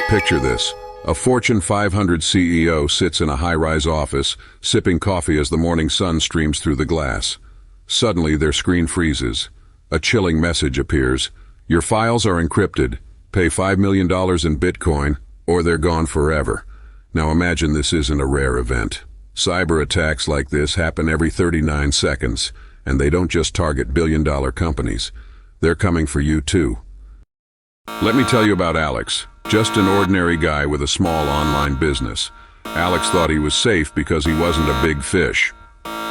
Picture this. A Fortune 500 CEO sits in a high-rise office, sipping coffee as the morning sun streams through the glass. Suddenly, their screen freezes. A chilling message appears. Your files are encrypted. Pay $5 million in Bitcoin, or they're gone forever. Now imagine this isn't a rare event. Cyber attacks like this happen every 39 seconds, and they don't just target billion-dollar companies. They're coming for you too. Let me tell you about Alex, just an ordinary guy with a small online business. Alex thought he was safe because he wasn't a big fish.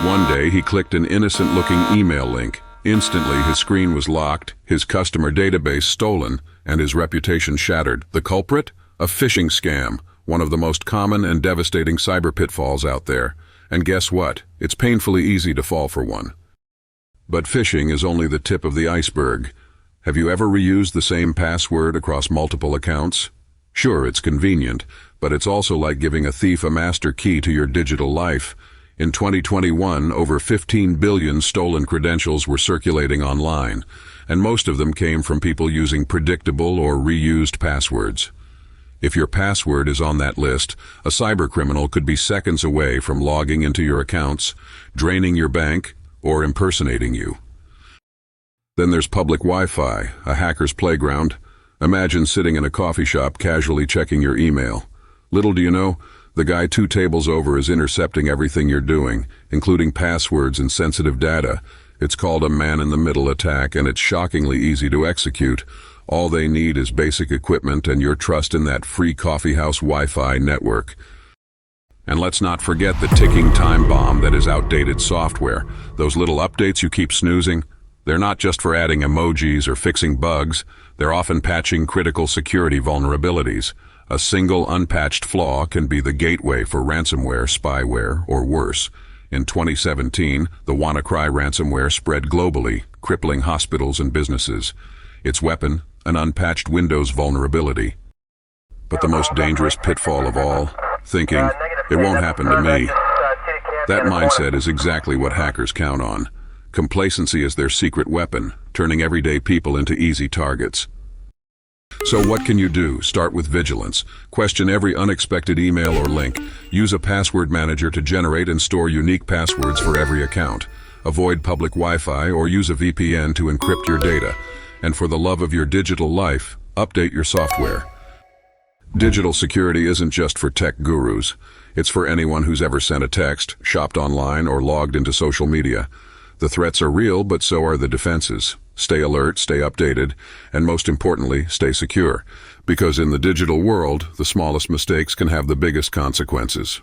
One day he clicked an innocent-looking email link. Instantly his screen was locked, his customer database stolen, and his reputation shattered. The culprit? A phishing scam, one of the most common and devastating cyber pitfalls out there. And guess what? It's painfully easy to fall for one. But phishing is only the tip of the iceberg. Have you ever reused the same password across multiple accounts? Sure, it's convenient, but it's also like giving a thief a master key to your digital life. In 2021, over 15 billion stolen credentials were circulating online, and most of them came from people using predictable or reused passwords. If your password is on that list, a cybercriminal could be seconds away from logging into your accounts, draining your bank, or impersonating you. Then there's public Wi-Fi, a hacker's playground. Imagine sitting in a coffee shop casually checking your email. Little do you know, the guy 2 tables over is intercepting everything you're doing, including passwords and sensitive data. It's called a man-in-the-middle attack, and it's shockingly easy to execute. All they need is basic equipment and your trust in that free coffeehouse Wi-Fi network. And let's not forget the ticking time bomb that is outdated software. Those little updates you keep snoozing, they're not just for adding emojis or fixing bugs. They're often patching critical security vulnerabilities. A single unpatched flaw can be the gateway for ransomware, spyware, or worse. In 2017, the WannaCry ransomware spread globally, crippling hospitals and businesses. Its weapon, an unpatched Windows vulnerability. But the most dangerous pitfall of all, thinking, it won't happen to me. That mindset is exactly what hackers count on. Complacency is their secret weapon, turning everyday people into easy targets. So what can you do? Start with vigilance. Question every unexpected email or link. Use a password manager to generate and store unique passwords for every account. Avoid public Wi-Fi or use a VPN to encrypt your data. And for the love of your digital life, update your software. Digital security isn't just for tech gurus. It's for anyone who's ever sent a text, shopped online, or logged into social media. The threats are real, but so are the defenses. Stay alert, stay updated, and most importantly, stay secure. Because in the digital world, the smallest mistakes can have the biggest consequences.